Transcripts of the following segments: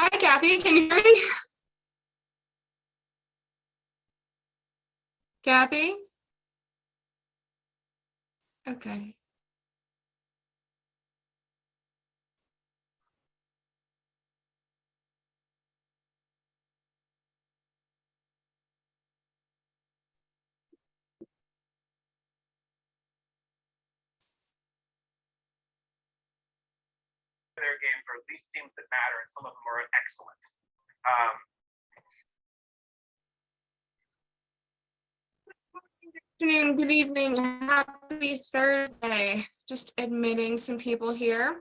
Hi, Kathy. Can you hear me? Kathy? Okay. Their games, or at least teams that matter, and some of them are excellent. Good afternoon, good evening, happy Thursday. Just admitting some people here.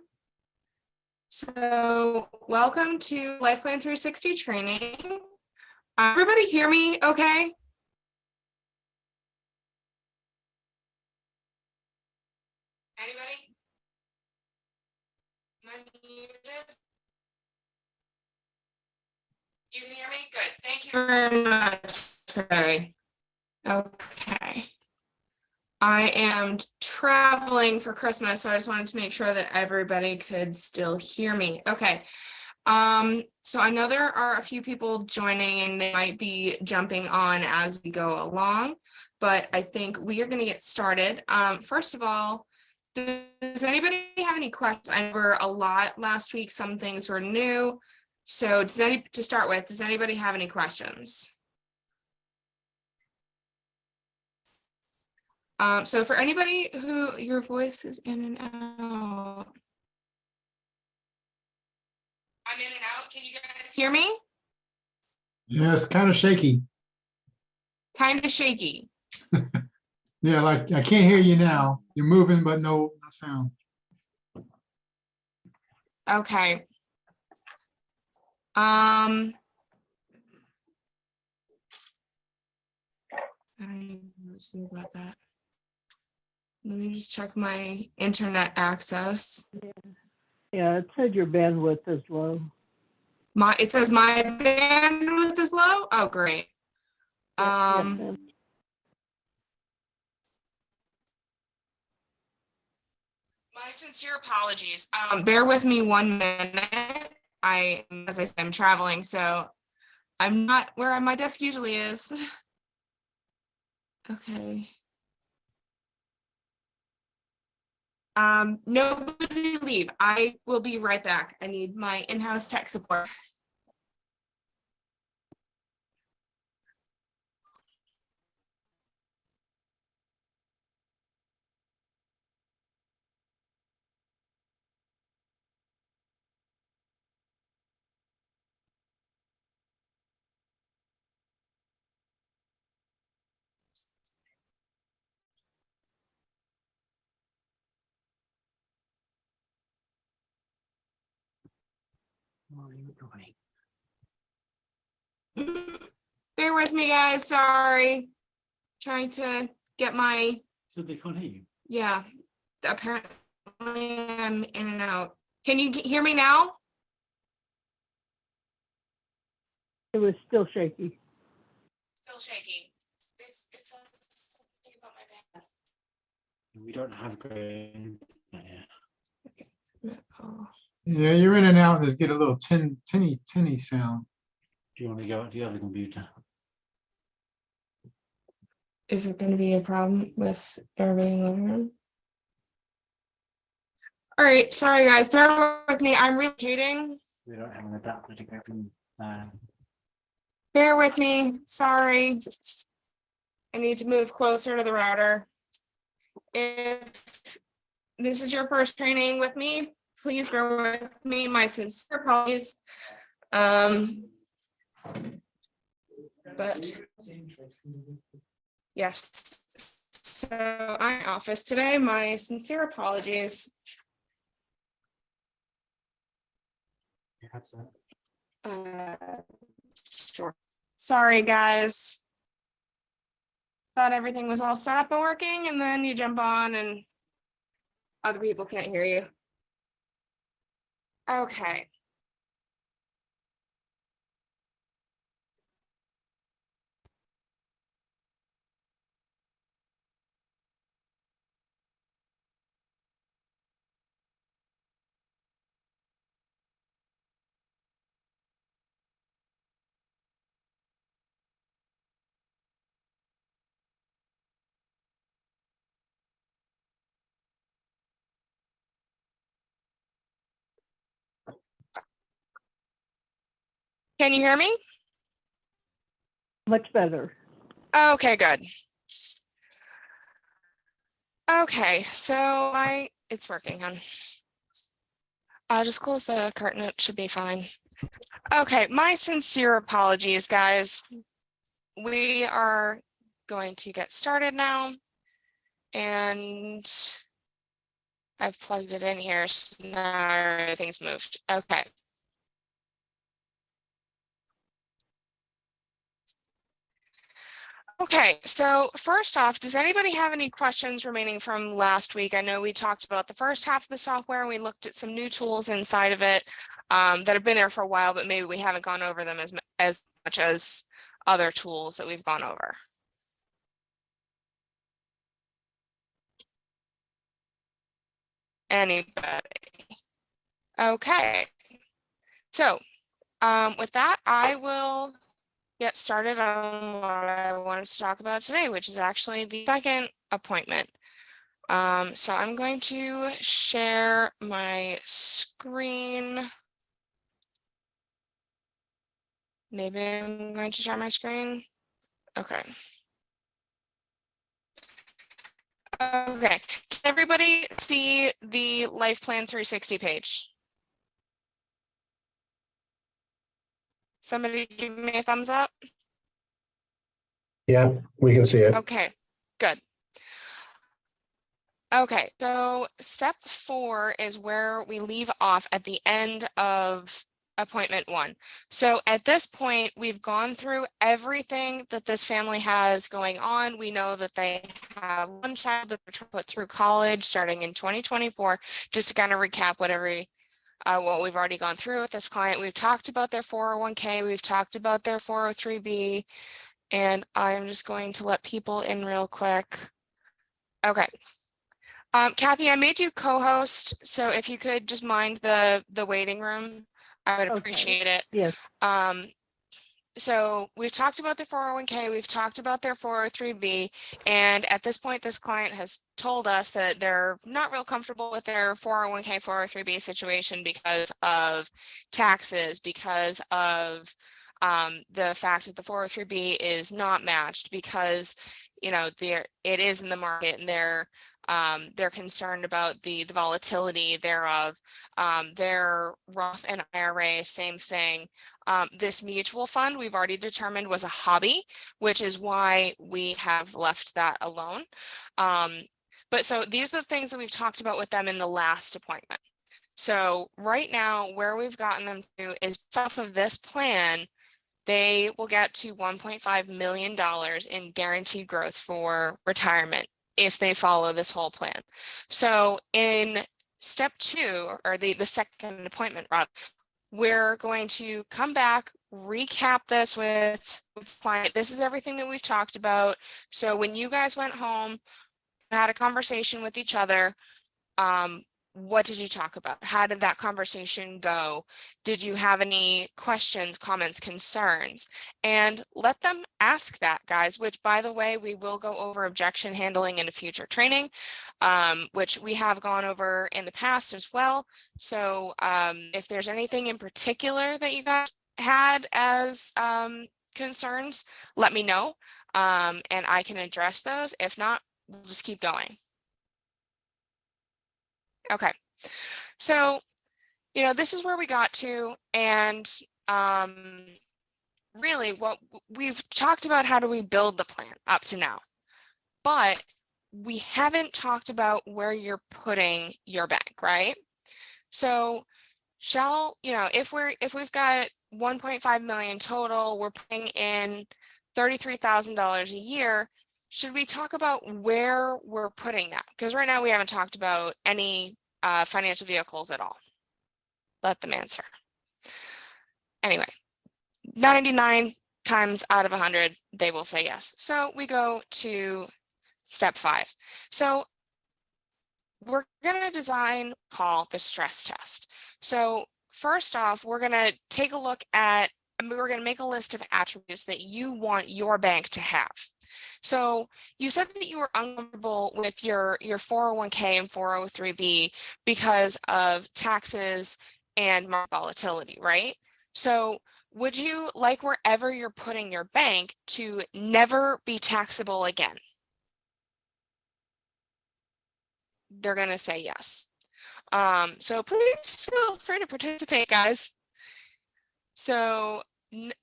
So welcome to Life Plan 360 training. Everybody hear me okay? Anybody? Am I muted? You can hear me? Good. Thank you very much, Trey. Okay. I am traveling for Christmas, so I just wanted to make sure that everybody could still hear me. Okay. So I know there are a few people joining and they might be jumping on as we go along, but I think we are going to get started. First of all, does anybody have any questions? I know a lot last week, some things were new. So to start with, does anybody have any questions? So for anybody who your voice is in and out. I'm in and out. Can you guys hear me? Yeah, it's kind of shaky. Kind of shaky. Yeah, like I can't hear you now. You're moving, but no sound. Okay. Let's see about that. Let me just check my internet access. Yeah, it said your bandwidth is low. It says my bandwidth is low. Oh, great. Yes, My sincere apologies. Bear with me 1 minute. As I said, I'm traveling, so I'm not where my desk usually is. Okay. Nobody leave. I will be right back. I need my in-house tech support. Bear with me, guys. Sorry. Trying to get my. So they can't hear you? Yeah. Apparently I'm in and out. Can you hear me now? It was still shaky. Still shaky. It's something about my bandwidth. We don't have great internet here. Oh. Yeah, you're in and out. Just get a little tinny sound. Do you want to go to the other computer? Is it going to be a problem with everybody in the living room? All right, sorry guys, bear with me. I'm relocating. We don't have an adapter to go from. Bear with me. Sorry. I need to move closer to the router. If this is your first training with me, please bear with me. My sincere apologies. But yes, so I'm in office today. My sincere apologies. Sure. Sorry, guys. Thought everything was all set up and working, and then you jump on and other people can't hear you. Okay. Can you hear me? Much better. Okay, good. Okay, so it's working, hon. I'll just close the curtain. It should be fine. Okay, my sincere apologies, guys. We are going to get started now. And I've plugged it in here, so now everything's moved. Okay. Okay, so first off, does anybody have any questions remaining from last week? I know we talked about the first half of the software and we looked at some new tools inside of it that have been there for a while, but maybe we haven't gone over them as much as other tools that we've gone over. Anybody? Okay. So with that, I will get started on what I wanted to talk about today, which is actually the second appointment. So I'm going to share my screen. Maybe I'm going to share my screen. Okay. Okay, can everybody see the Life Plan 360 page? Somebody give me a thumbs up. Yeah, we can see it. Okay, good. Okay, so step 4 is where we leave off at the end of appointment 1. So at this point, we've gone through everything that this family has going on. We know that they have one child that they're trying to put through college starting in 2024. Just to kind of recap what we've already gone through with this client. We've talked about their 401k, we've talked about their 403b, and I'm just going to let people in real quick. Okay. Kathy, I made you co-host, so if you could just mind the waiting room, I would Okay. appreciate it. Yes. So we've talked about their 401k, we've talked about their 403b, and at this point, this client has told us that they're not real comfortable with their 401k, 403b situation because of taxes, because of the fact that the 403b is not matched, because it is in the market and they're concerned about the volatility thereof. Their Roth and IRA, same thing. This mutual fund we've already determined was a hobby, which is why we have left that alone. But so these are the things that we've talked about with them in the last appointment. So right now, where we've gotten them to is off of this plan, they will get to $1.5 million in guaranteed growth for retirement if they follow this whole plan. So in step 2, or the second appointment, rather, we're going to come back, recap this with the client. This is everything that we've talked about. So when you guys went home, had a conversation with each other, what did you talk about? How did that conversation go? Did you have any questions, comments, concerns? And let them ask that, guys, which, by the way, we will go over objection handling in a future training, which we have gone over in the past as well. So if there's anything in particular that you guys had as concerns, let me know, and I can address those. If not, we'll just keep going. Okay, so, this is where we got to, and really what we've talked about, how do we build the plan up to now, but we haven't talked about where you're putting your bank, right? So if we've got 1.5 million total, we're putting in $33,000 a year, should we talk about where we're putting that? Because right now we haven't talked about any financial vehicles at all. Let them answer. Anyway, 99 times out of 100, they will say yes. So we go to step 5. So we're going to design call the stress test. So first off, we're going to take a look at, we're going to make a list of attributes that you want your bank to have. So you said that you were uncomfortable with your 401k and 403b because of taxes and market volatility, right? So would you like wherever you're putting your bank to never be taxable again? They're going to say yes. So please feel free to participate, guys. So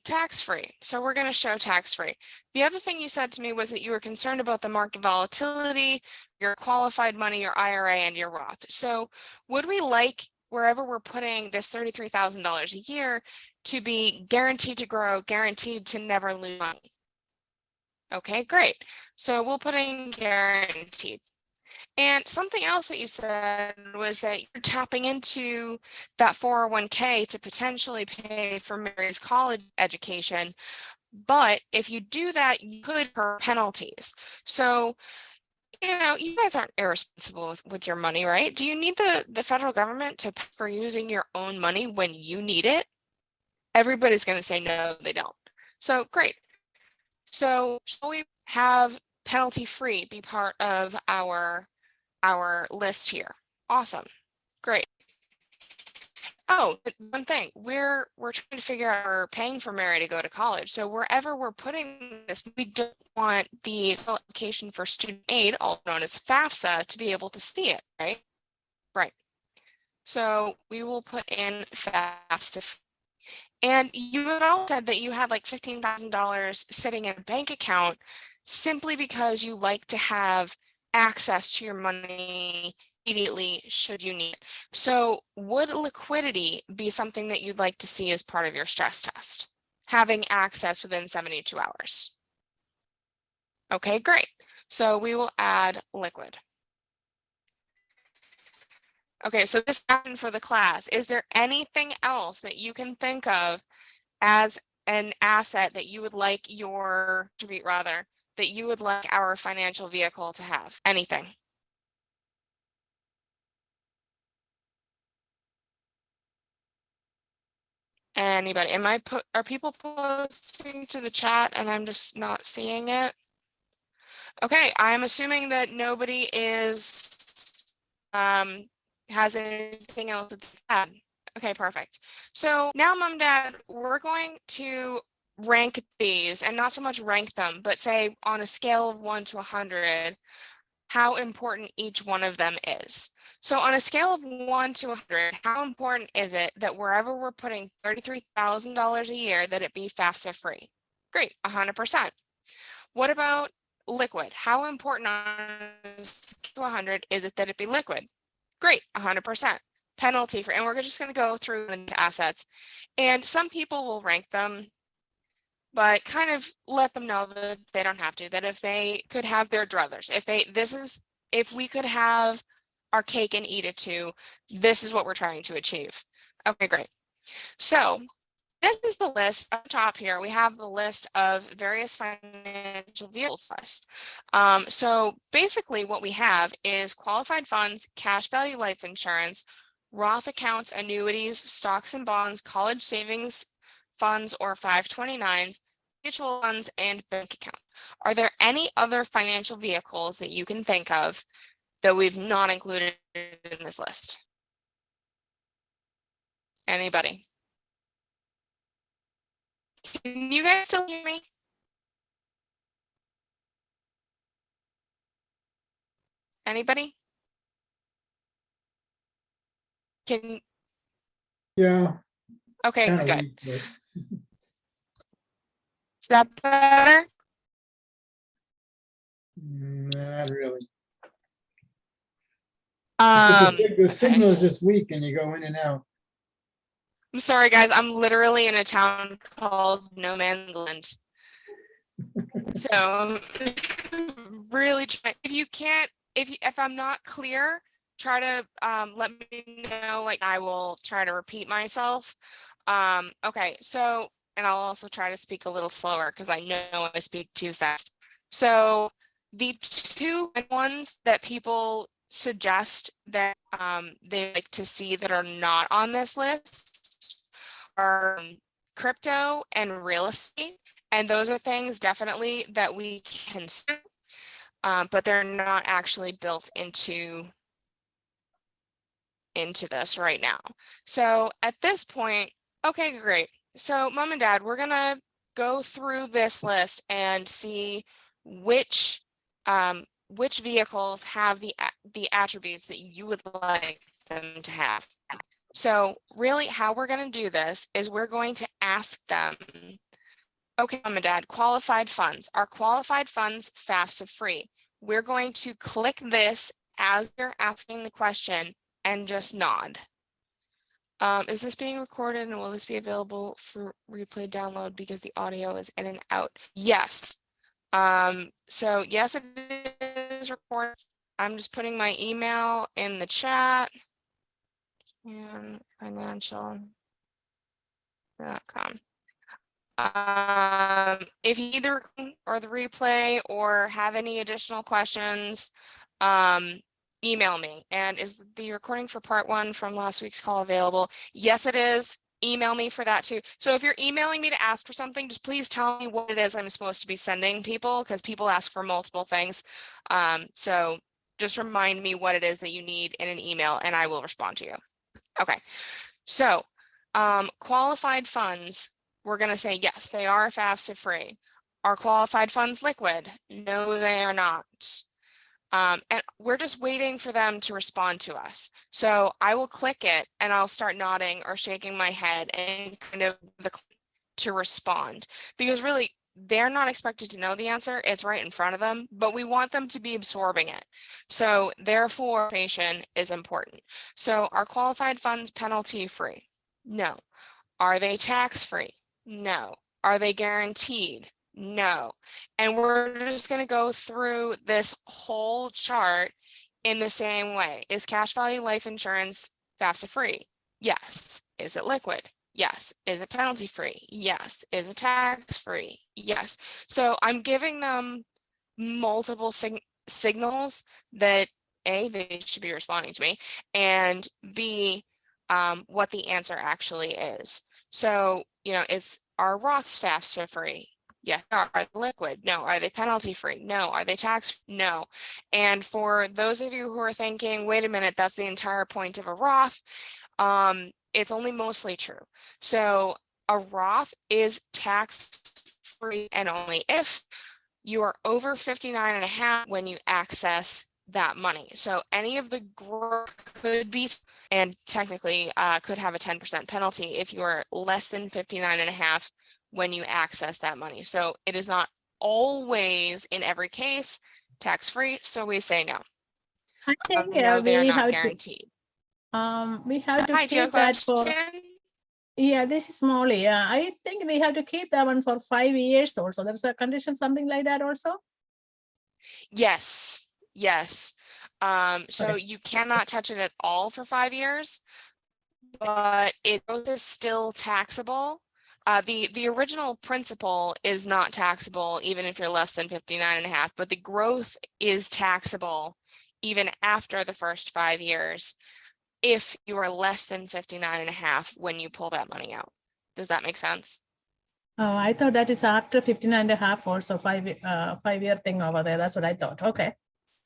tax-free. So we're going to show tax-free. The other thing you said to me was that you were concerned about the market volatility, your qualified money, your IRA, and your Roth. So would we like wherever we're putting this $33,000 a year to be guaranteed to grow, guaranteed to never lose money? Okay, great. So we'll put in guaranteed. And something else that you said was that you're tapping into that 401k to potentially pay for Mary's college education. But if you do that, you could incur penalties. So, you know, you guys aren't irresponsible with your money, right? Do you need the federal government to pay for using your own money when you need it? Everybody's going to say no, they don't. So great. So shall we have penalty free be part of our list here? Awesome. Great. Oh, one thing, we're trying to figure out we're paying for Mary to go to college. So wherever we're putting this, we don't want the application for student aid, also known as FAFSA, to be able to see it, right? Right. So we will put in FAFSA. And you had all said that you had like $15,000 sitting in a bank account simply because you like to have access to your money immediately should you need it. So would liquidity be something that you'd like to see as part of your stress test? Having access within 72 hours. Okay, great. So we will add liquid. Okay, so this action for the class, is there anything else that you can think of as an asset that you would like your that you would like our financial vehicle to have? Anything? Anybody? Are people posting to the chat and I'm just not seeing it? Okay, I'm assuming that nobody has anything else to add. Okay, perfect. So now, Mom and Dad, we're going to rank these, and not so much rank them, but say on a scale of 1 to 100, how important each one of them is. So on a scale of 1 to 100, how important is it that wherever we're putting $33,000 a year, that it be FAFSA free? Great, 100%. What about liquid? How important on a scale of 100 is it that it be liquid? Great, 100%. Penalty free, and we're just going to go through the assets, and some people will rank them, but kind of let them know that they don't have to, that if they could have their druthers, if we could have our cake and eat it too, this is what we're trying to achieve. Okay, great. So this is the list up top here. We have the list of various financial vehicles. So basically what we have is qualified funds, cash value life insurance, Roth accounts, annuities, stocks and bonds, college savings funds or 529s, mutual funds, and bank accounts. Are there any other financial vehicles that you can think of that we've not included in this list? Anybody? Can you guys still hear me? Anybody? Yeah. Okay, kinda good. weak, but Is that better? Not really. Okay. The signal is just weak and you go in and out. I'm sorry, guys. I'm literally in a town called No Man's Land. So really try. If you can't, if I'm not clear, try to let me know. Like I will try to repeat myself. Okay. So, and I'll also try to speak a little slower because I know I speak too fast. So the two ones that people suggest that they like to see that are not on this list are crypto and real estate. And those are things definitely that we can do, but they're not actually built into this right now. So at this point, okay, great. so mom and dad, we're gonna go through this list and see which vehicles have the attributes that you would like them to have. So really how we're going to do this is we're going to ask them, okay, mom and dad, qualified funds. Are qualified funds FAFSA free? We're going to click this as you're asking the question and just nod. Is this being recorded and will this be available for replay download because the audio is in and out? Yes. So yes, it is recorded. I'm just putting my email in the chat. And financial.com. If you either or the replay or have any additional questions, email me. And is the recording for part 1 from last week's call available? Yes, it is. Email me for that too. So if you're emailing me to ask for something, just please tell me what it is I'm supposed to be sending people, because people ask for multiple things. So just remind me what it is that you need in an email and I will respond to you. Okay, so qualified funds, we're going to say yes, they are FAFSA free. Are qualified funds liquid? No, they are not. And we're just waiting for them to respond to us. So I will click it and I'll start nodding or shaking my head and kind of to respond, because really they're not expected to know the answer. It's right in front of them, but we want them to be absorbing it. So therefore, information is important. So are qualified funds penalty free? No. Are they tax free? No. Are they guaranteed? No. And we're just going to go through this whole chart in the same way. Is cash value life insurance FAFSA free? Yes. Is it liquid? Yes. Is it penalty free? Yes. Is it tax free? Yes. So I'm giving them multiple signals that A, they should be responding to me, and B, what the answer actually is. So, is our Roths FAFSA free? Yeah. Are they liquid? No. Are they penalty free? No. Are they tax? No. And for those of you who are thinking, wait a minute, that's the entire point of a Roth, it's only mostly true. So a Roth is tax free and only if you are over 59 and a half when you access that money. So any of the growth could be, and technically could have a 10% penalty if you are less than 59 and a half when you access that money. So it is not always in every case tax-free. So we say no. I think No, they are we not have guaranteed. we have to Hi, do you have keep a that for. question? Yeah, this is Molly. Yeah, I think we have to keep that one for 5 years also. There's a condition, something like that also. Yes, yes. So Okay. you cannot touch it at all for 5 years, but it is still taxable. The original principal is not taxable even if you're less than 59 and a half, but the growth is taxable even after the first 5 years if you are less than 59 and a half when you pull that money out. Does that make sense? Oh, I thought that is after 59 and a half also 5-year thing over there. That's what I thought. Okay.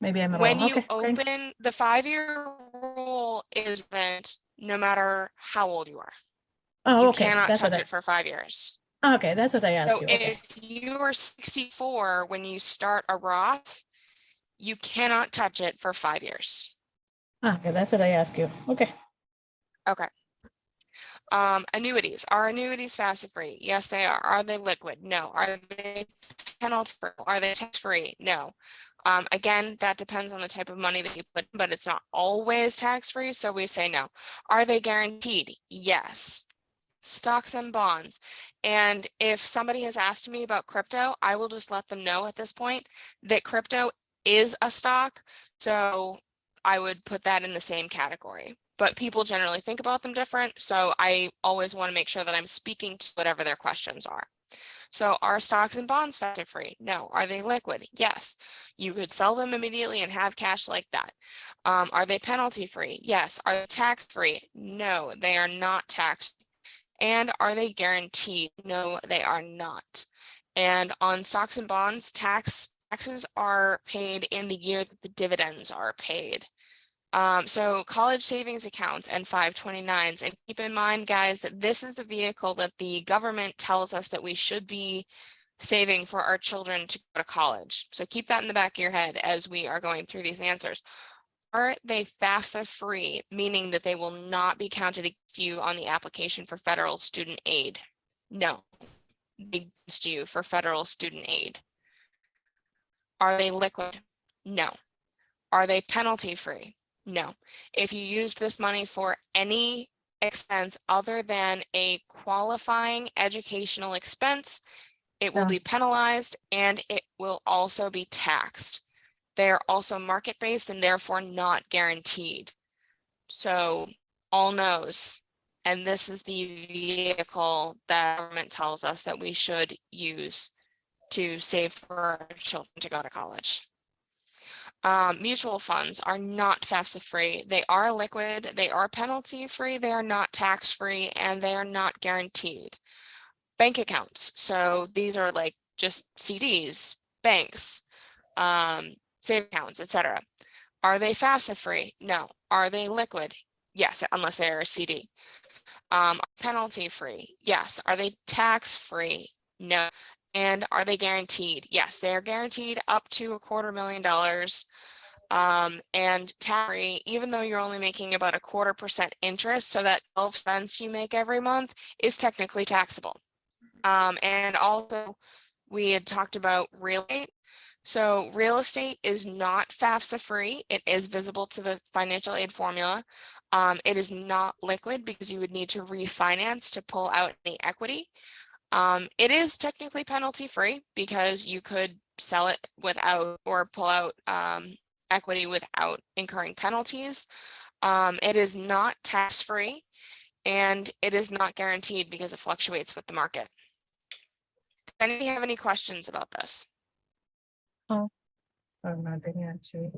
Maybe I'm When wrong. you Okay. open the 5-year rule is rent no matter how old you are. Oh, You okay. cannot That's touch what it for 5 years. Okay, that's what I asked So you. Okay. if you are 64 when you start a Roth, you cannot touch it for 5 years. Okay, that's what I asked you. Okay. Okay. Annuities. Are annuities FAFSA free? Yes, they are. Are they liquid? No. Are they penalty free? Are they tax free? No. Again, that depends on the type of money that you put in, but it's not always tax free. So we say no. Are they guaranteed? Yes. Stocks and bonds. And if somebody has asked me about crypto, I will just let them know at this point that crypto is a stock. So I would put that in the same category. But people generally think about them different. So I always want to make sure that I'm speaking to whatever their questions are. So are stocks and bonds FAFSA free? No. Are they liquid? Yes. You could sell them immediately and have cash like that. Are they penalty free? Yes. Are they tax free? No, they are not tax. And are they guaranteed? No, they are not. And on stocks and bonds, taxes are paid in the year that the dividends are paid. So college savings accounts and 529s, and keep in mind, guys, that this is the vehicle that the government tells us that we should be saving for our children to go to college. So keep that in the back of your head as we are going through these answers. Are they FAFSA free, meaning that they will not be counted against you on the application for federal student aid? No, they against you for federal student aid. Are they liquid? No. Are they penalty free? No. If you used this money for any expense other than a qualifying educational expense, it will Yeah. be penalized and it will also be taxed. They are also market-based and therefore not guaranteed. So all no's. And this is the vehicle that government tells us that we should use to save for our children to go to college. Mutual funds are not FAFSA free. They are liquid, they are penalty free, they are not tax free, and they are not guaranteed. Bank accounts. So these are like just CDs, banks, save accounts, etc. Are they FAFSA free? No. Are they liquid? Yes, unless they are a CD. Penalty free? Yes. Are they tax free? No. And are they guaranteed? Yes, they are guaranteed up to $250,000. And tax-free, even though you're only making about 0.25% interest, so that 12 cents you make every month is technically taxable. And also we had talked about real estate. So real estate is not FAFSA free. It is visible to the financial aid formula. It is not liquid because you would need to refinance to pull out the equity. It is technically penalty free because you could sell it without or pull out equity without incurring penalties. It is not tax free and it is not guaranteed because it fluctuates with the market. Does anybody have any questions about this? Or nothing actually.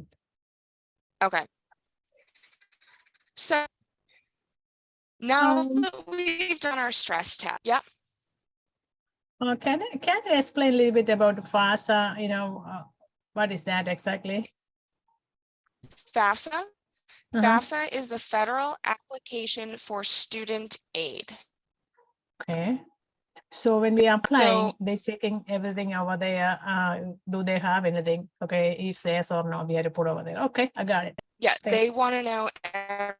Okay. So now Um, that we've done our stress test, yep. Can you explain a little bit about FAFSA? What is that exactly? FAFSA. Uh-huh. FAFSA is the federal application for student aid. Okay. So when we are applying, So they checking everything over there. Do they have anything? Okay, if yes or no, we have to put over there. Okay, I got it. yeah, Thank they want to know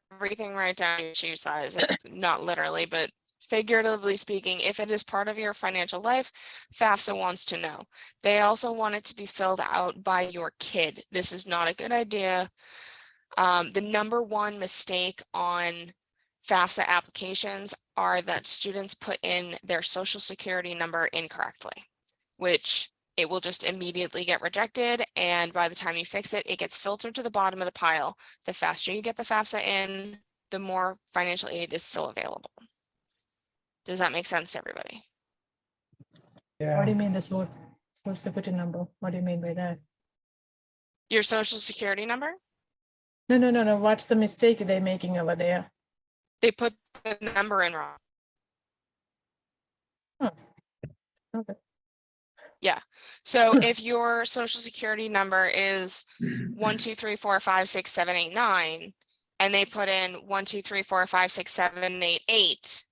everything right down to your shoe size, not literally, but figuratively speaking, if it is part of your financial life, FAFSA wants to know. They also want it to be filled out by your kid. This is not a good idea. The number one mistake on FAFSA applications are that students put in their social security number incorrectly, which it will just immediately get rejected. And by the time you fix it, it gets filtered to the bottom of the pile. The faster you get the FAFSA in, the more financial aid is still available. Does that make sense to everybody? What do Yeah, you mean the social security number? What do you mean by that? Your social security number? No. What's the mistake they're making over there? They put the number in wrong. Okay. Yeah. So if your social security number is 1, 2, 3, 4, 5, 6, 7, 8, 9, and they put in 1, 2, 3, 4, 5, 6, 7, 8, 8,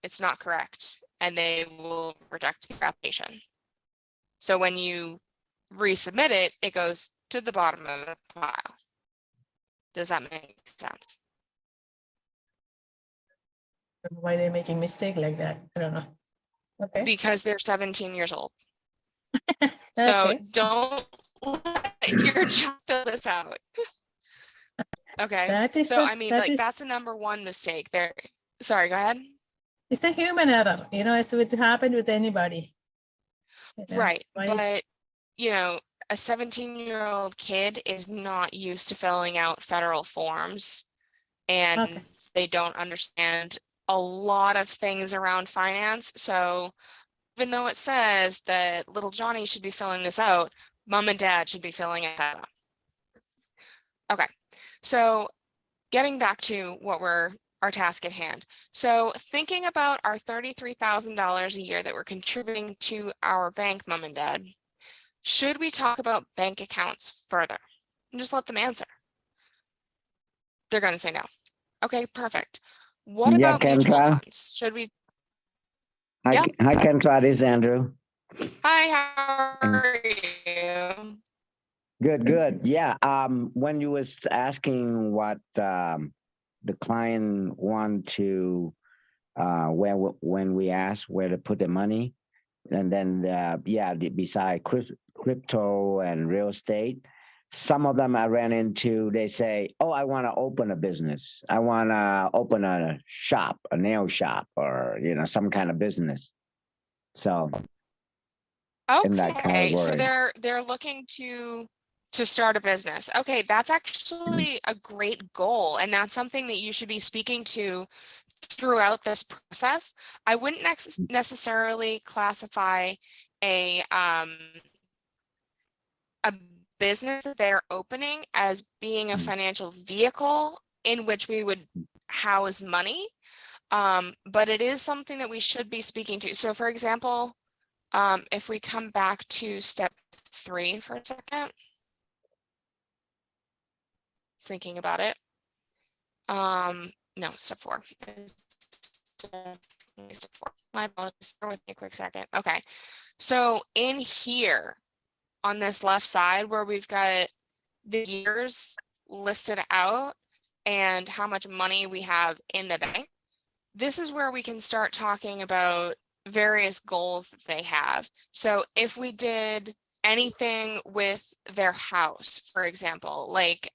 it's not correct, and they will reject your application. So when you resubmit it, it goes to the bottom of the pile. Does that make sense? Why they're making mistake like that? I don't know. Okay. Because they're 17 years old. So Okay. don't let your child fill this out. Okay. That is So a- I mean, that like is- that's the number one mistake there. Sorry, go ahead. It's a human error, as it would happen with anybody. Right. Why- But you know, a 17-year-old kid is not used to filling out federal forms and Okay. they don't understand a lot of things around finance. So even though it says that little Johnny should be filling this out, mom and dad should be filling it out. Okay, so getting back to our task at hand. So thinking about our $33,000 a year that we're contributing to our bank, mom and dad, should we talk about bank accounts further? And just let them answer. They're going to say no. Okay, perfect. What Yeah, about mutual Kendra. funds? Should we? Hi, Yep. hi, Kendra. This is Andrew. Hi, how are you? Good, good. Yeah. When you was asking what the client want to when we asked where to put the money, and then beside crypto and real estate, some of them I ran into. They say, "Oh, I want to open a business. I want to open a shop, a nail shop, or some kind of business." So in that Okay, so category. they're looking to start a business. Okay, that's actually a great goal, and that's something that you should be speaking to throughout this process. I wouldn't necessarily classify a business that they're opening as being a financial vehicle in which we would house money. But it is something that we should be speaking to. So for example, if we come back to step 3 for a second, thinking about it. No, step 4. Step 4. My apologies. Bear with me a quick second. Okay. So in here on this left side where we've got the years listed out and how much money we have in the bank, this is where we can start talking about various goals that they have. So if we did anything with their house, for example, like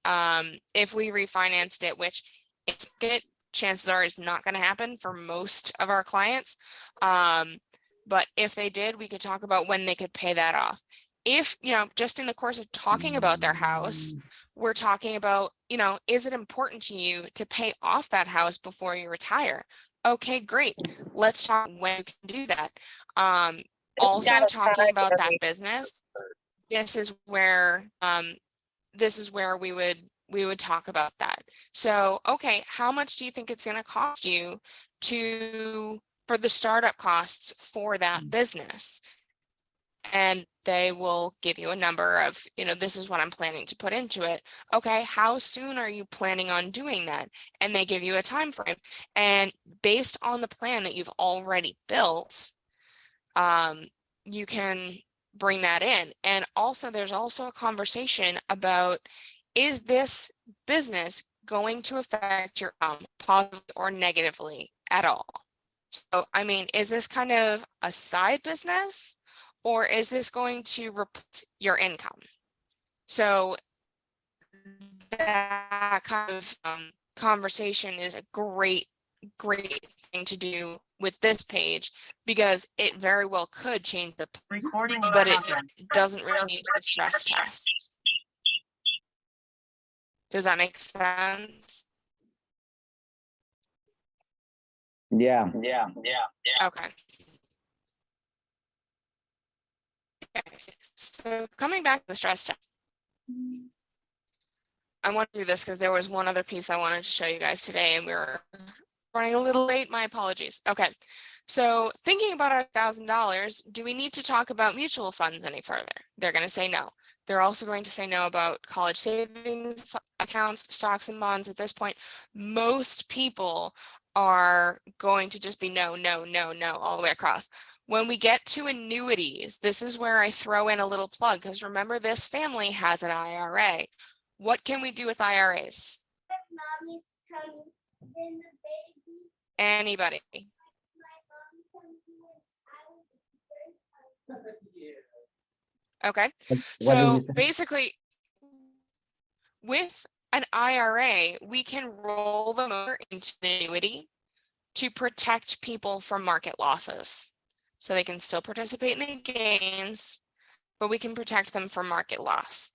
if we refinanced it, which it's good, chances are is not going to happen for most of our clients. But if they did, we could talk about when they could pay that off. If, just in the course of talking about their house, we're talking about, is it important to you to pay off that house before you retire? Okay, great. Let's talk when you can do that. Also talking about that business, this is where we would talk about that. So, okay, how much do you think it's going to cost you for the startup costs for that business? And they will give you a number of, this is what I'm planning to put into it. Okay, how soon are you planning on doing that? And they give you a time frame. And based on the plan that you've already built, you can bring that in. And also, there's also a conversation about, is this business going to affect your positively or negatively at all? So, I mean, is this kind of a side business? Or is this going to replace your income? So that kind of conversation is a great thing to do with this page, because it very well could change the recording, but it doesn't really use the stress test. Does that make sense? Yeah. Okay. So coming back to the stress test, I want to do this because there was one other piece I wanted to show you guys today, and we were running a little late. My apologies. Okay, so thinking about our $1,000, do we need to talk about mutual funds any further? They're going to say no. They're also going to say no about college savings accounts, stocks and bonds. At this point, most people are going to just be no, no, no, no, all the way across. When we get to annuities, this is where I throw in a little plug, because remember, this family has an IRA. What can we do with IRAs? Anybody? Okay, so basically, with an IRA, we can roll them over into the annuity to protect people from market losses. So they can still participate in the gains, but we can protect them from market loss.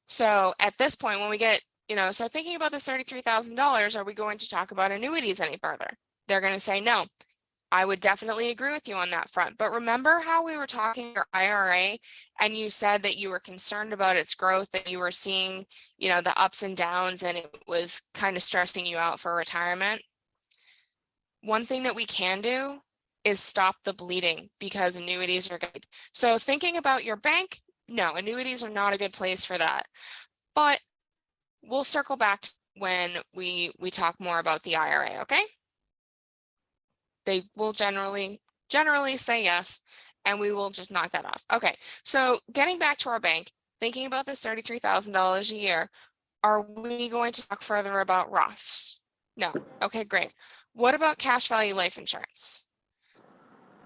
So at this point, when we get, so thinking about this $33,000, are we going to talk about annuities any further? They're going to say no. I would definitely agree with you on that front. But remember how we were talking your IRA, and you said that you were concerned about its growth, that you were seeing, the ups and downs, and it was kind of stressing you out for retirement? One thing that we can do is stop the bleeding, because annuities are good. So thinking about your bank, no, annuities are not a good place for that. But we'll circle back to when we talk more about the IRA, okay? They will generally say yes, and we will just knock that off. Okay, so getting back to our bank, thinking about this $33,000 a year, are we going to talk further about Roths? No. Okay, great. What about cash value life insurance?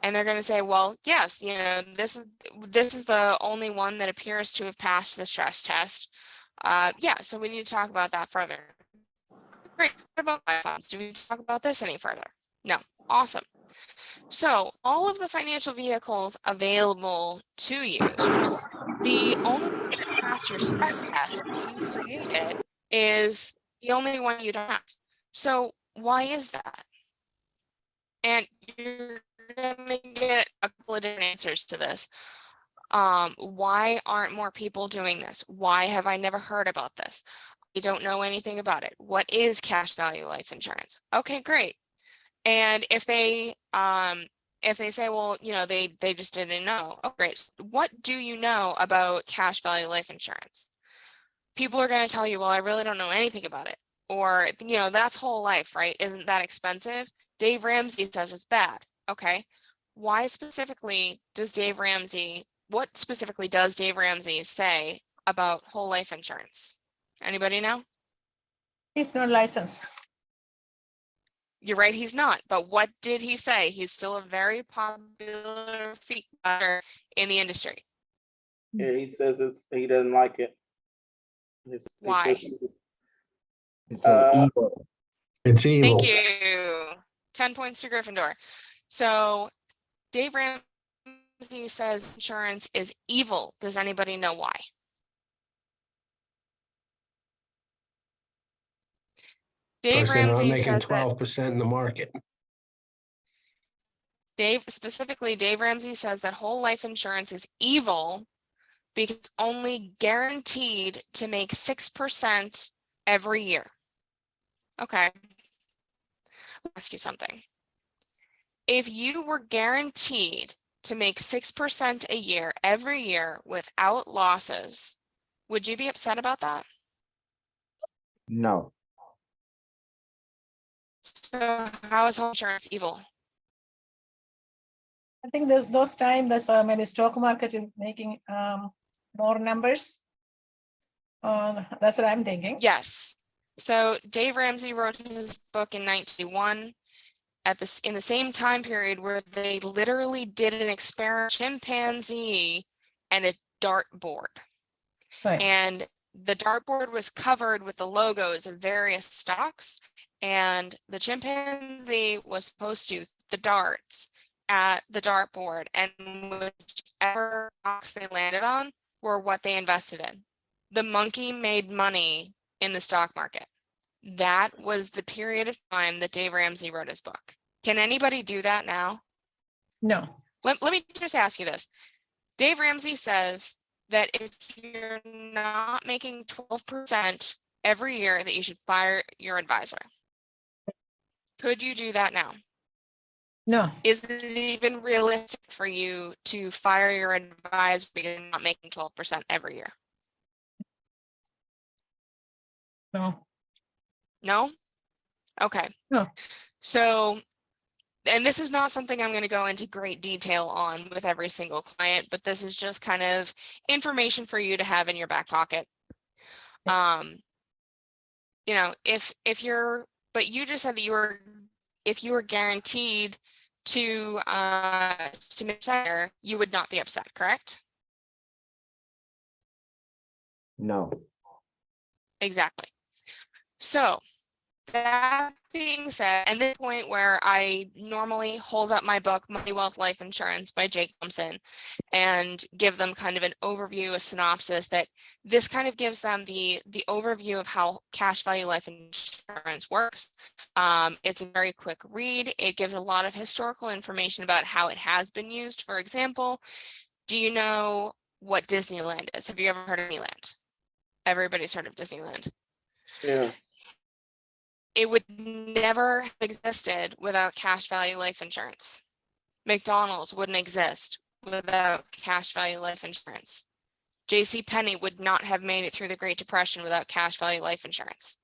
And they're going to say, well, yes, you know, this is the only one that appears to have passed the stress test. Yeah, so we need to talk about that further. Great. What about life funds? Do we talk about this any further? No. Awesome. So all of the financial vehicles available to you, the only one that passed your stress test that you created is the only one you don't have. So why is that? And you're gonna get a couple of different answers to this. Why aren't more people doing this? Why have I never heard about this? I don't know anything about it. What is cash value life insurance? Okay, great. And if they say, well, you know, they just didn't know. Oh, great. What do you know about cash value life insurance? People are going to tell you, well, I really don't know anything about it. Or, you know, that's whole life, right? Isn't that expensive? Dave Ramsey says it's bad. Okay. Why specifically does Dave Ramsey, what specifically does Dave Ramsey say about whole life insurance? Anybody know? He's not licensed. You're right, he's not. But what did he say? He's still a very popular figure in the industry. Yeah, he says he doesn't like it. Why? It's an evil. It's evil. Thank you. 10 points to Gryffindor. So Dave Ramsey says insurance is evil. Does anybody know why? Dave Because they're not Ramsey making says that 12% in the market. Dave Ramsey says that whole life insurance is evil because it's only guaranteed to make 6% every year. Okay. I'll ask you something. If you were guaranteed to make 6% a year every year without losses, would you be upset about that? No. So how is home insurance evil? I think those times maybe stock market is making more numbers. That's what I'm thinking. Yes. So Dave Ramsey wrote his book in 1991 in the same time period where they literally did an experiment, chimpanzee and a dartboard. Right. And the dartboard was covered with the logos of various stocks, and the chimpanzee was supposed to the darts at the dartboard, and whichever stocks they landed on were what they invested in. The monkey made money in the stock market. That was the period of time that Dave Ramsey wrote his book. Can anybody do that now? No. Let me just ask you this. Dave Ramsey says that if you're not making 12% every year, that you should fire your advisor. Could you do that now? No. Is it even realistic for you to fire your advisor because you're not making 12% every year? No. No? Okay. No. So, and this is not something I'm going to go into great detail on with every single client, but this is just kind of information for you to have in your back pocket. You know, if you're, but you just said that if you were guaranteed to make better, you would not be upset, correct? No. Exactly. So that being said, and this point where I normally hold up my book, Money, Wealth, Life Insurance by Jake Thompson, and give them kind of an overview, a synopsis that this kind of gives them the overview of how cash value life insurance works. It's a very quick read. It gives a lot of historical information about how it has been used. For example, do you know what Disneyland is? Have you ever heard of Disneyland? Everybody's heard of Disneyland. Yeah. It would never have existed without cash value life insurance. McDonald's wouldn't exist without cash value life insurance. JCPenney would not have made it through the Great Depression without cash value life insurance.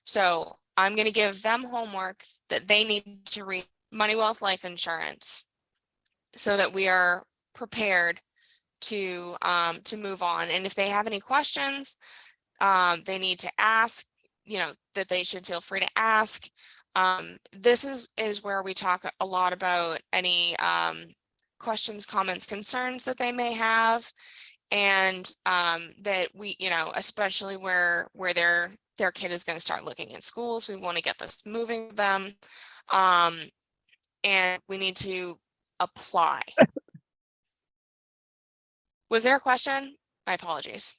So I'm going to give them homework that they need to read Money Wealth Life Insurance so that we are prepared to move on. And if they have any questions, they need to ask, that they should feel free to ask. This is where we talk a lot about any questions, comments, concerns that they may have, and that we, especially where their kid is going to start looking in schools, we want to get this moving with them, and we need to apply. Was there a question? My apologies.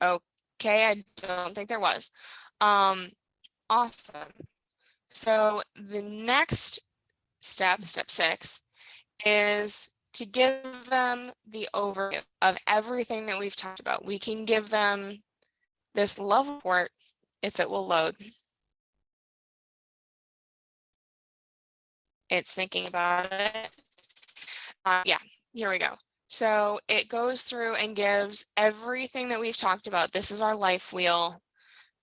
Okay, I don't think there was. Awesome. So the next step, step 6, is to give them the overview of everything that we've talked about. We can give them this level report if it will load. It's thinking about it. Yeah, here we go. So it goes through and gives everything that we've talked about. This is our life wheel.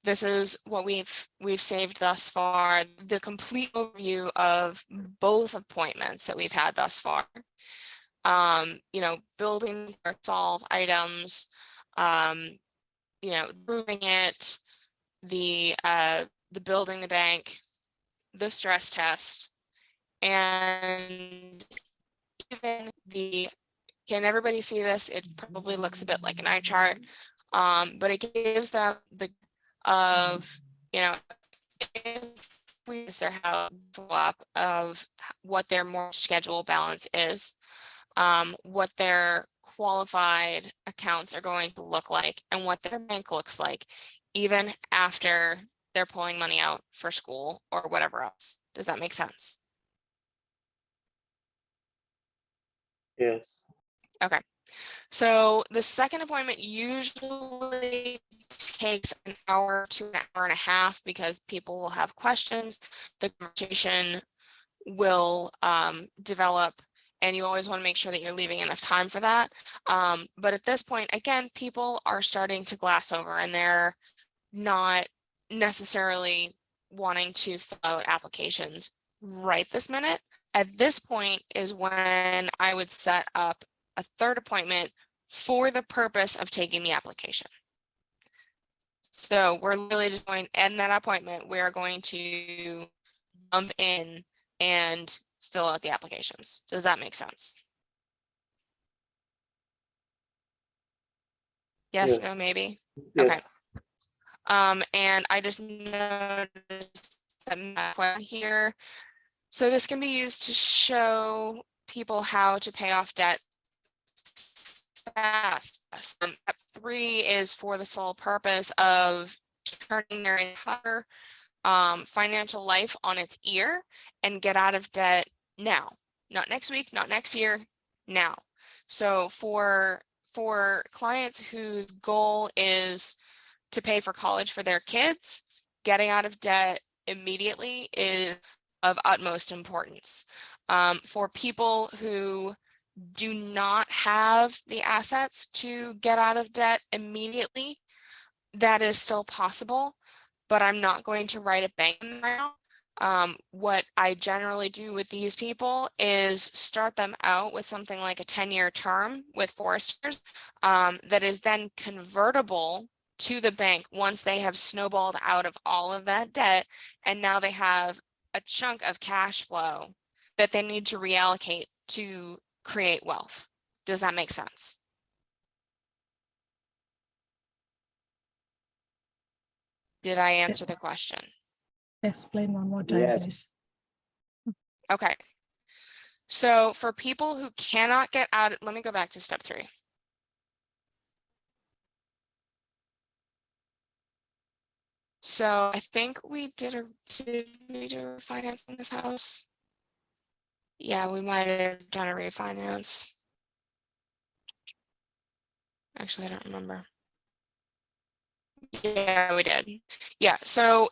This is what we've saved thus far, the complete overview of both appointments that we've had thus far. Building or solve items, proving it, the building the bank, the stress test, and even can everybody see this? It probably looks a bit like an eye chart, but it gives them if we use their house flop of what their mortgage schedule balance is, what their qualified accounts are going to look like, and what their bank looks like, even after they're pulling money out for school or whatever else. Does that make sense? Yes. Okay. So the second appointment usually takes an hour to an hour and a half because people will have questions. The conversation will develop, and you always want to make sure that you're leaving enough time for that. But at this point, again, people are starting to glass over and they're not necessarily wanting to fill out applications right this minute. At this point is when I would set up a third appointment for the purpose of taking the application. So we're really just going to end that appointment. We are going to jump in and fill out the applications. Does that make sense? Yes, no, Yes. maybe. Yes. And I just noticed that here. So this can be used to show people how to pay off debt fast. Step 3 is for the sole purpose of turning their entire financial life on its ear and get out of debt now, not next week, not next year, now. So for clients whose goal is to pay for college for their kids, getting out of debt immediately is of utmost importance. For people who do not have the assets to get out of debt immediately, that is still possible, but I'm not going to write a bank now. What I generally do with these people is start them out with something like a 10-year term with foresters that is then convertible to the bank once they have snowballed out of all of that debt, and now they have a chunk of cash flow that they need to reallocate to create wealth. Does that make sense? Did I answer the question? Explain one more time, Yes. please. Okay. So for people who cannot get out, let me go back to step 3. So I think did we do a refinance in this house? Yeah, we might have done a refinance. Actually, I don't remember. Yeah, we did. Yeah, so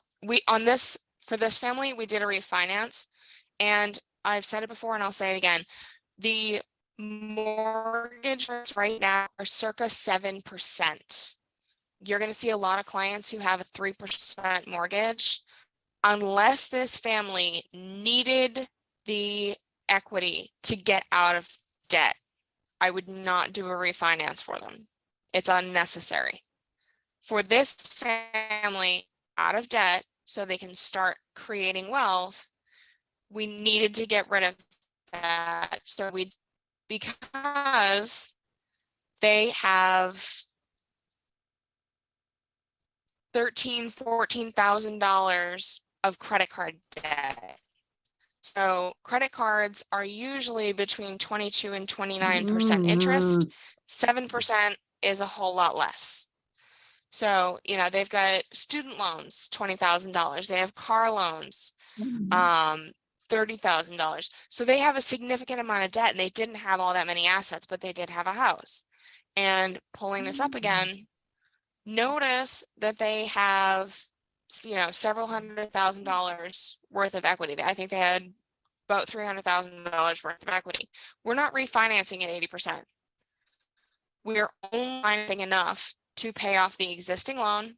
for this family, we did a refinance, and I've said it before and I'll say it again. The mortgage rates right now are circa 7%. you're going to see a lot of clients who have a 3% mortgage. Unless this family needed the equity to get out of debt, I would not do a refinance for them. It's unnecessary. For this family out of debt so they can start creating wealth, we needed to get rid of that. So because they have $14,000 of credit card debt. So credit cards are usually between 22 and 29% interest. 7% is a whole lot less. So, you know, they've got student loans, $20,000. They have car loans, $30,000. So they have a significant amount of debt and they didn't have all that many assets, but they did have a house. And pulling this up again, notice that they have, you know, several $100,000 worth of equity. I think they had about $300,000 worth of equity. We're not refinancing at 80%. We're only financing enough to pay off the existing loan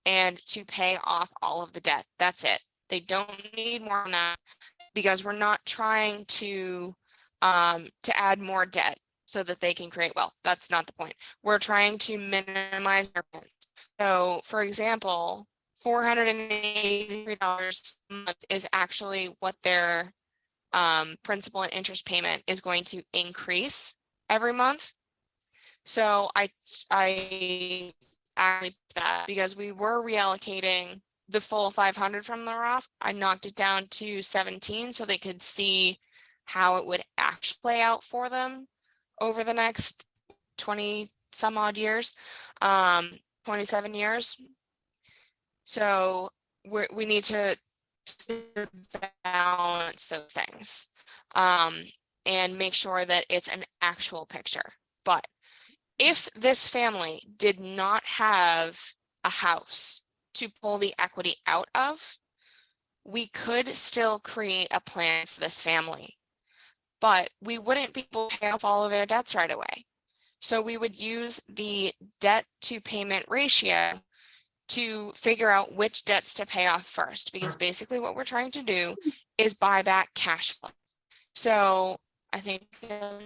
and to pay off all of the debt. That's it. They don't need more than that because we're not trying to add more debt so that they can create wealth. That's not the point. We're trying to minimize their payments. So, for example, $483 a month is actually what their principal and interest payment is going to increase every month. So I actually that because we were reallocating the full 500 from the Roth, I knocked it down to 17 so they could see how it would actually play out for them over the next 20 some odd years, 27 years. So we need to balance those things and make sure that it's an actual picture. But if this family did not have a house to pull the equity out of, we could still create a plan for this family, but we wouldn't be able to pay off all of their debts right away. So we would use the debt to payment ratio to figure out which debts to pay off first, because basically what we're trying to do is buy back cash flow. So I think I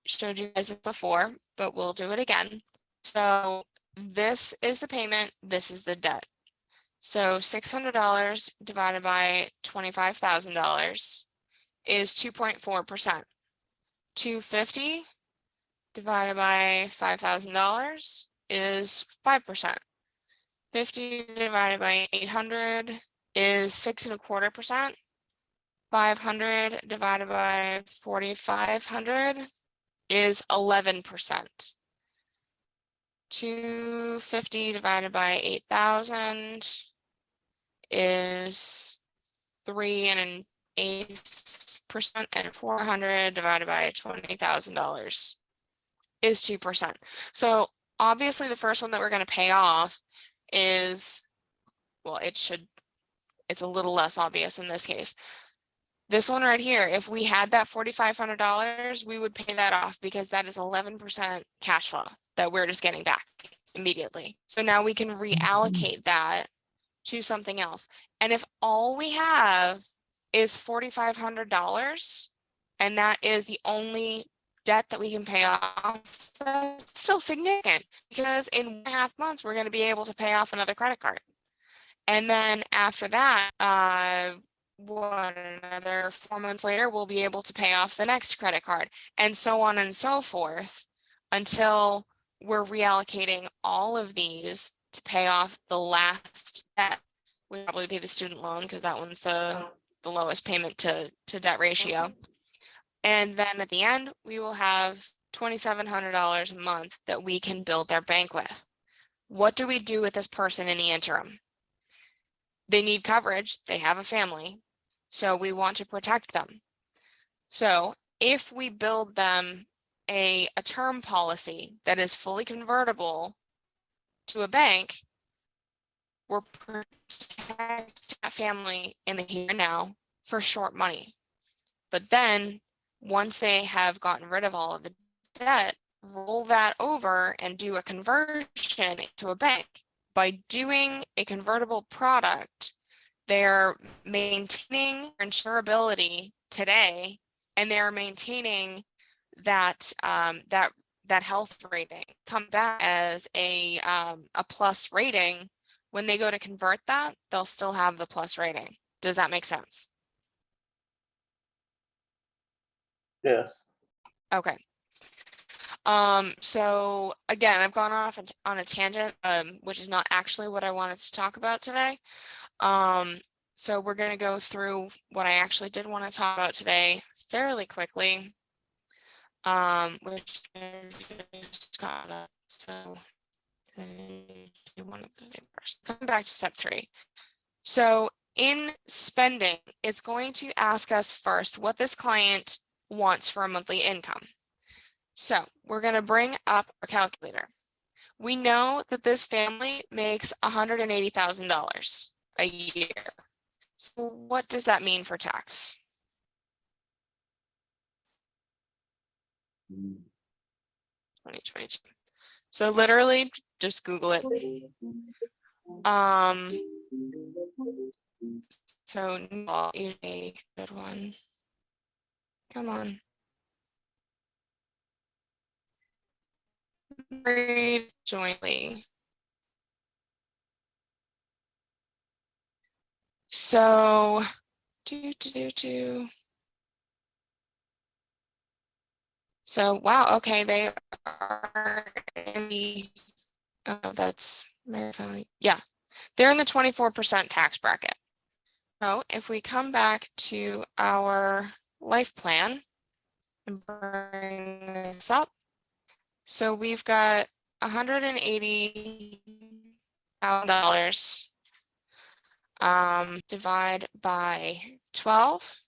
showed you guys this before, but we'll do it again. So this is the payment, this is the debt. So $600 divided by $25,000 is 2.4%. $250 divided by $5,000 is 5%. 50 divided by 800 is 6.25%. 500 divided by 4,500 is 11%. 250 divided by 8,000 is 3.125%, and 400 divided by $20,000 is 2%. So obviously the first one that we're going to pay off is, well, it's a little less obvious in this case. This one right here, if we had that $4,500, we would pay that off because that is 11% cash flow that we're just getting back immediately. So now we can reallocate that to something else. And if all we have is $4,500 and that is the only debt that we can pay off, that's still significant because in 1.5 months, we're going to be able to pay off another credit card. And then after that, another 4 months later, we'll be able to pay off the next credit card, and so on and so forth until we're reallocating all of these to pay off the last debt. Would probably be the student loan because that one's the lowest payment to debt ratio. And then at the end, we will have $2,700 a month that we can build their bank with. What do we do with this person in the interim? They need coverage. They have a family. So we want to protect them. So if we build them a term policy that is fully convertible to a bank, we're protecting that family in the here and now for short money. But then once they have gotten rid of all of the debt, roll that over and do a conversion into a bank. By doing a convertible product, they're maintaining insurability today, and they're maintaining that that health rating. Come back as a plus rating. When they go to convert that, they'll still have the plus rating. Does that make sense? Yes. Okay. So again, I've gone off on a tangent, which is not actually what I wanted to talk about today. So we're going to go through what I actually did want to talk about today fairly quickly. Which I just got up. So come back to step 3. So in spending, it's going to ask us first what this client wants for a monthly income. So we're going to bring up our calculator. We know that this family makes $180,000 a year. So what does that mean for tax? 2022. So literally just Google it. So a good one. Come on. Married jointly. So So wow, okay, they are in the that's married family. Yeah, they're in the 24% tax bracket. So if we come back to our life plan and bring this up, so we've got $180,000 divide by 12.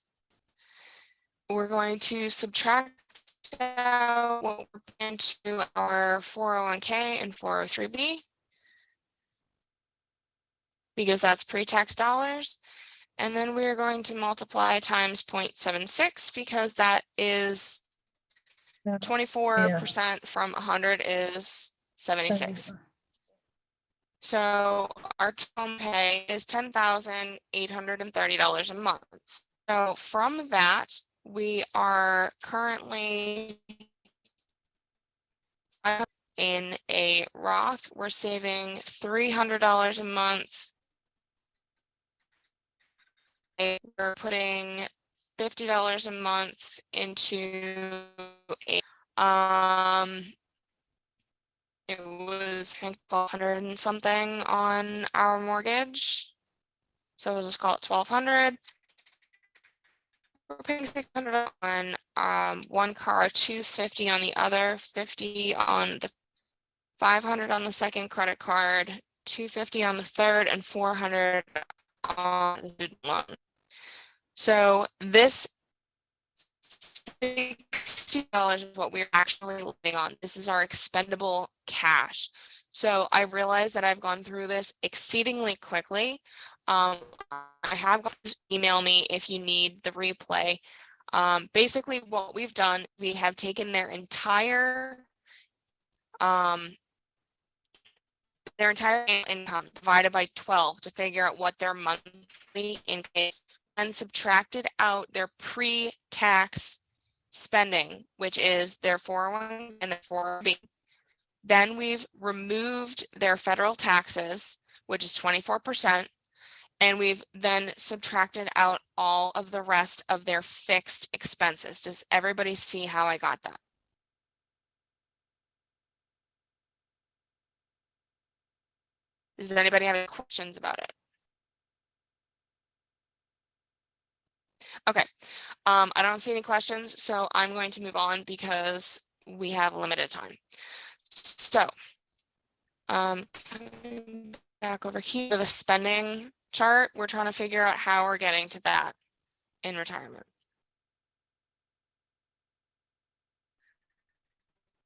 We're going to subtract out what we're paying to our 401k and 403b because that's pre-tax dollars. And then we're going to multiply times 0.76 because that is 24% from 100 is 76. So our take-home pay is $10,830 a month. So from that, we are currently in a Roth. We're saving $300 a month. We're putting $50 a month into a it was I think 100 and something on our mortgage. So we'll just call it 1,200. We're paying $600 on one car, $250 on the other, $50 on the 500 on the second credit card, $250 on the third, and $400 on the student loan. So this $60 is what we're actually living on. This is our expendable cash. So I realize that I've gone through this exceedingly quickly. I have got to email me if you need the replay. Basically what we've done, we have taken their entire income divided by 12 to figure out what their monthly income is and subtracted out their pre-tax spending, which is their 401 and their 4B. Then we've removed their federal taxes, which is 24%. And we've then subtracted out all of the rest of their fixed expenses. Does everybody see how I got that? Does anybody have any questions about it? Okay, I don't see any questions, so I'm going to move on because we have limited time. So, coming back over here, the spending chart, we're trying to figure out how we're getting to that in retirement.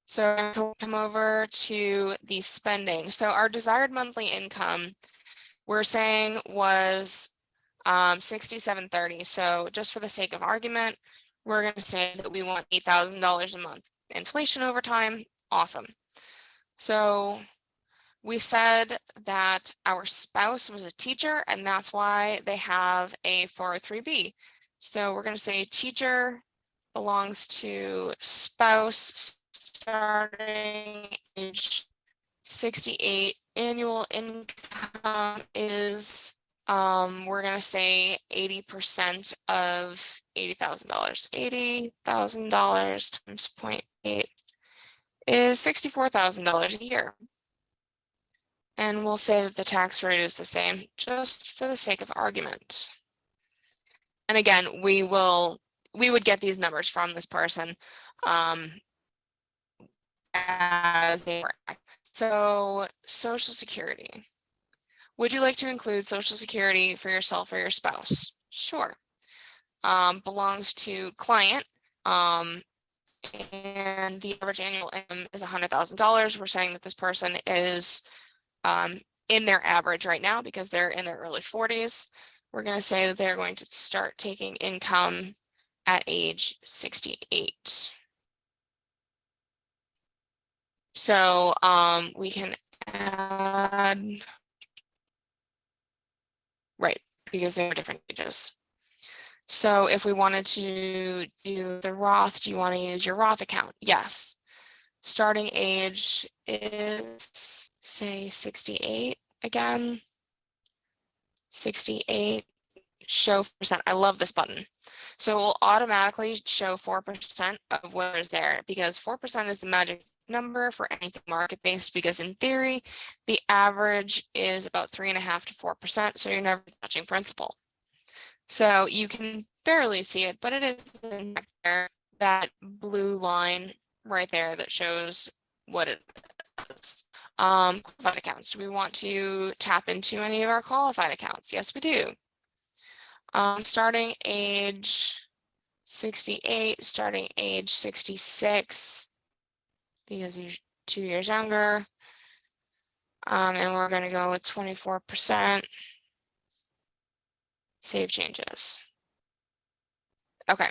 So I'm going to come over to the spending. So our desired monthly income, we're saying was $67.30. So just for the sake of argument, we're going to say that we want $8,000 a month. Inflation over time, Awesome. So we said that our spouse was a teacher and that's why they have a 403B. So we're going to say teacher belongs to spouse starting age 68. Annual income is, we're going to say 80% of $80,000. $80,000 times 0.8 is $64,000 a year. And we'll say that the tax rate is the same, just for the sake of argument. And again, we would get these numbers from this person as they were. So Social Security. Would you like to include Social Security for yourself or your spouse? Sure. Belongs to client. And the average annual income is $100,000. We're saying that this person is in their average right now because they're in their early 40s. We're going to say that they're going to start taking income at age 68. So we can add, right, because they're different ages. So if we wanted to do the Roth, do you want to use your Roth account? Yes. Starting age is, say, 68 again. 68, show percent. I love this button. So we'll automatically show 4% of what is there because 4% is the magic number for anything market-based because in theory, the average is about 3.5 to 4%. So you're never touching principal. So you can barely see it, but it is in there, that blue line right there that shows what it is. Qualified accounts. Do we want to tap into any of our qualified accounts? Yes, we do. Starting age 68, starting age 66, because you're 2 years younger. And we're going to go with 24%. Save changes. Okay.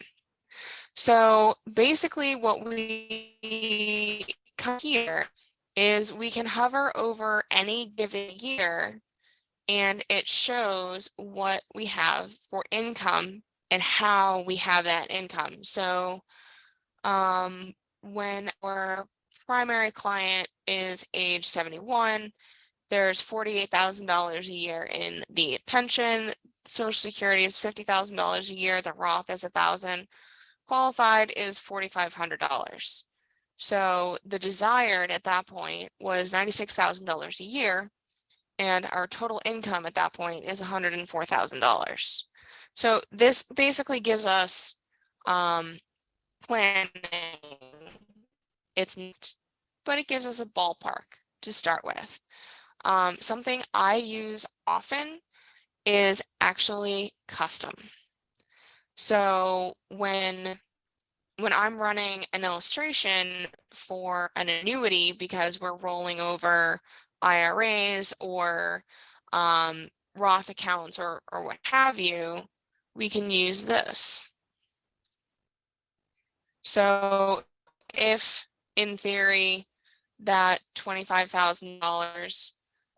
So basically what we come here is we can hover over any given year and it shows what we have for income and how we have that income. So when our primary client is age 71, there's $48,000 a year in the pension. Social Security is $50,000 a year. The Roth is $1,000. Qualified is $4,500. So the desired at that point was $96,000 a year. And our total income at that point is $104,000. So this basically gives us planning. It's neat, but it gives us a ballpark to start with. Something I use often is actually custom. So when I'm running an illustration for an annuity because we're rolling over IRAs or Roth accounts or what have you, we can use this. So if in theory that $25,000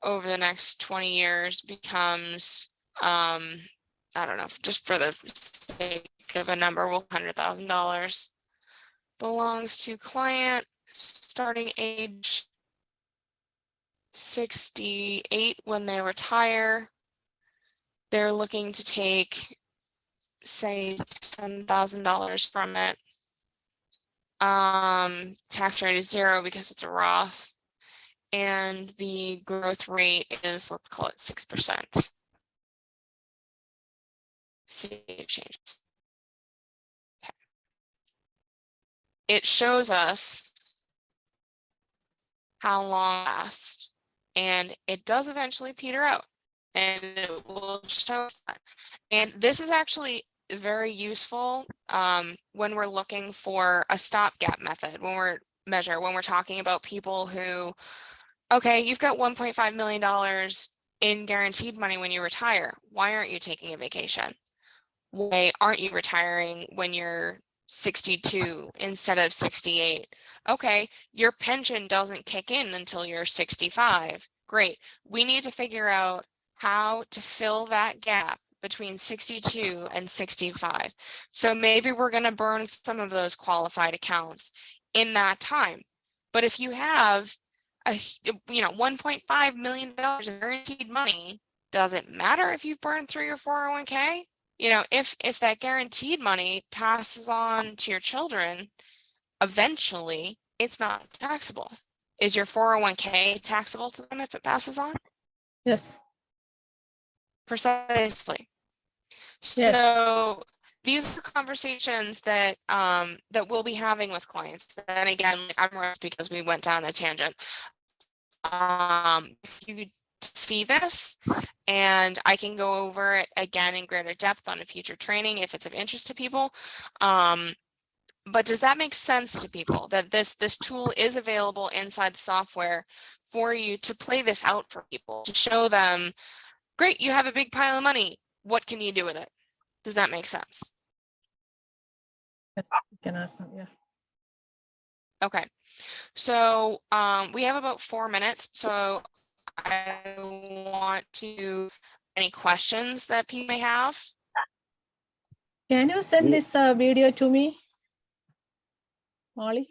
over the next 20 years becomes, I don't know, just for the sake of a number, $100,000 belongs to client starting age 68 when they retire. They're looking to take, say, $10,000 from it. Tax rate is 0 because it's a Roth. And the growth rate is, let's call it 6%. Save changes. Okay. It shows us how long it lasts, and it does eventually peter out, and it will show us that. And this is actually very useful when we're looking for a stopgap method, when we're talking about people who, okay, you've got $1.5 million in guaranteed money when you retire. Why aren't you taking a vacation? Why aren't you retiring when you're 62 instead of 68. Okay, your pension doesn't kick in until you're 65. Great. We need to figure out how to fill that gap between 62 and 65. So maybe we're going to burn some of those qualified accounts in that time. But if you have $1.5 million in guaranteed money, does it matter if you've burned through your 401k? If that guaranteed money passes on to your children, eventually it's not taxable. Is your 401k taxable to them if it passes on? Yes. Precisely. Yes. So these are conversations that we'll be having with clients. And again, I'm rusty because we went down a tangent. If you see this, and I can go over it again in greater depth on a future training if it's of interest to people. But does that make sense to people that this tool is available inside the software for you to play this out for people, to show them, great, you have a big pile of money. What can you do with it? Does that make sense? Yes, you can ask them, yeah. Okay, so we have about 4 minutes. So I want to any questions that people may have. Can you send this video to me, Molly?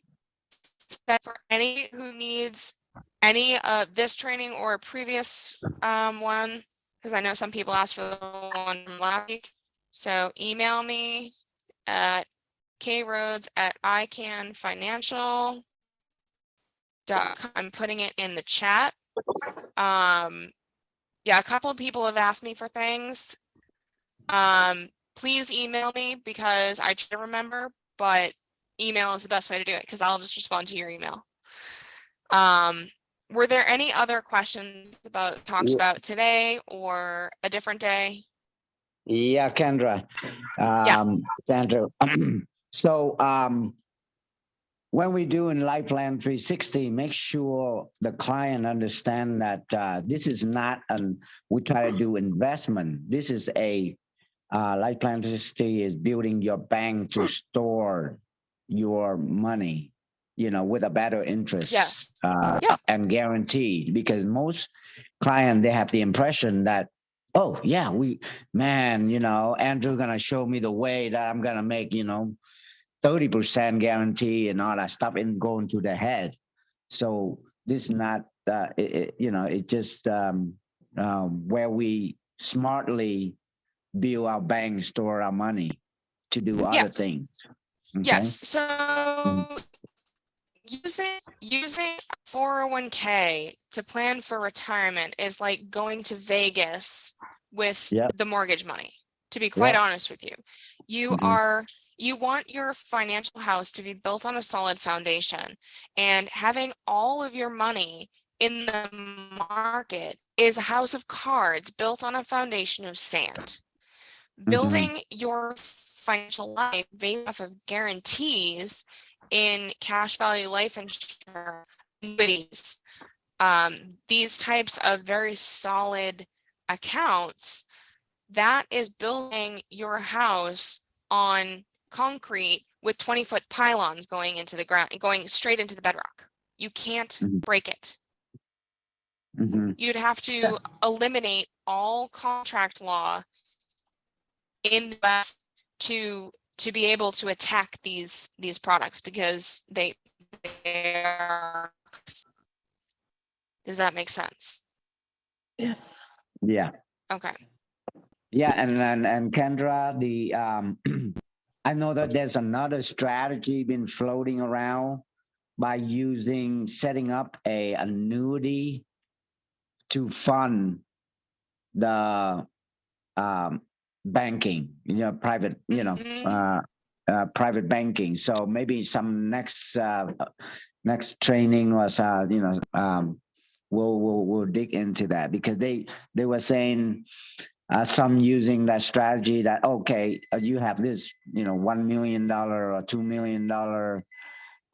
That for any who needs any of this training or a previous one, because I know some people asked for the one from last week. So email me at kroads@icanfinancial.com. I'm putting it in the chat. Yeah, a couple of people have asked me for things. Please email me because I try to remember, but email is the best way to do it because I'll just respond to your email. Were there any other questions talked about today or a different day? Yeah, Kendra. Sandra. So when we do in Life Plan 360, make sure the client understand that this is not we try to do investment. This is a Life Plan 360 is building your bank to store your money, with a better interest. Yes. And guaranteed, because most clients, they have the impression that, oh yeah, Andrew gonna show me the way that I'm gonna make, 30% guarantee and all that stuff and going to the head. So this is not, it's just where we smartly build our bank, store our money to do other things. Okay? Yes. So using 401k to plan for retirement is like going to Vegas with the mortgage money, to be quite honest with you. You want your financial house to be built on a solid foundation, and having all of your money in the market is a house of cards built on a foundation of sand. Building your financial life based off of guarantees in cash value life insurance, annuities, these types of very solid accounts, that is building your house on concrete with 20-foot pylons going into the ground, going straight into the bedrock. You can't break it. You'd have to eliminate all contract law in the US to be able to attack these products, because they are. Does that make sense? Yes. Yeah. Okay. Yeah, and Kendra, I know that there's another strategy been floating around by setting up a annuity to fund the banking, private, private banking. So maybe some next training was, we'll dig into that, because they were saying some using that strategy that, okay, you have this, $1 million or $2 million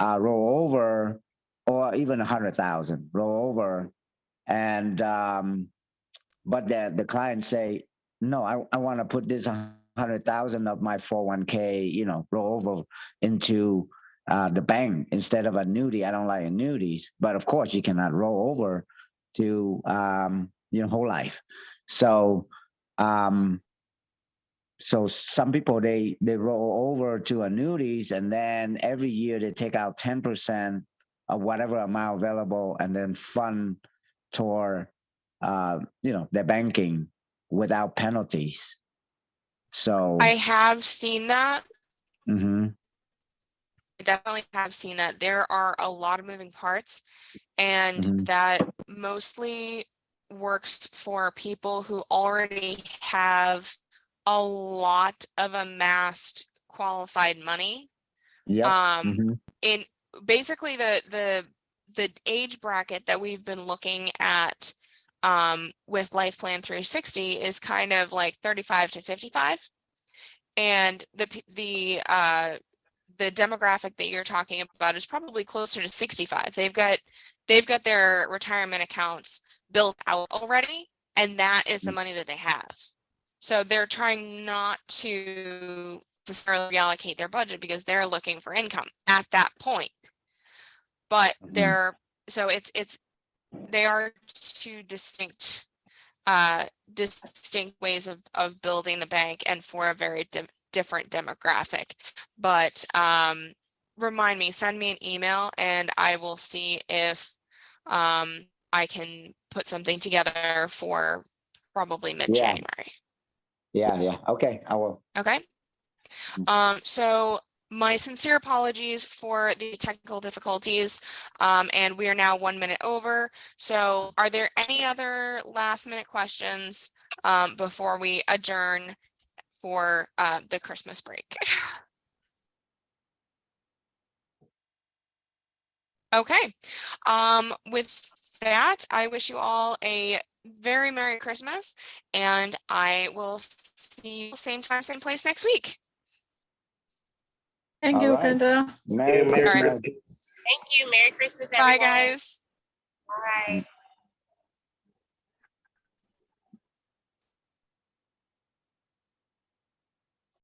rollover, or even 100,000 rollover, and but the client say, no, I want to put this 100,000 of my 401k, roll over into the bank instead of annuity. I don't like annuities, but of course you cannot roll over to whole life. So so some people they roll over to annuities, and then every year they take out 10% of whatever amount available and then fund toward their banking without penalties. So I have seen that. mhm, I definitely have seen that. There are a lot of moving parts, and Mhm. that mostly works for people who already have a lot of amassed qualified money. Yep. In basically the age bracket that we've been looking at with Life Plan 360 is kind of like 35 to 55, and the demographic that you're talking about is probably closer to 65. They've got their retirement accounts built out already, and that is the money that they have. So they're trying not to necessarily allocate their budget because they're looking for income at that point. But they are two distinct ways of building the bank, and for a very different demographic. But remind me, send me an email, and I will see if I can put something together for probably mid-January. Yeah. Okay, I will. Okay. So my sincere apologies for the technical difficulties, and we are now 1 minute over. So are there any other last minute questions before we adjourn for the Christmas break? Okay. With that, I wish you all a very Merry Christmas, and I will see you same time, same place next week. Thank All you, right. Kendra. Merry Merry Christmas. Christmas. Thank you. Merry Christmas, Bye, everyone. guys. Bye.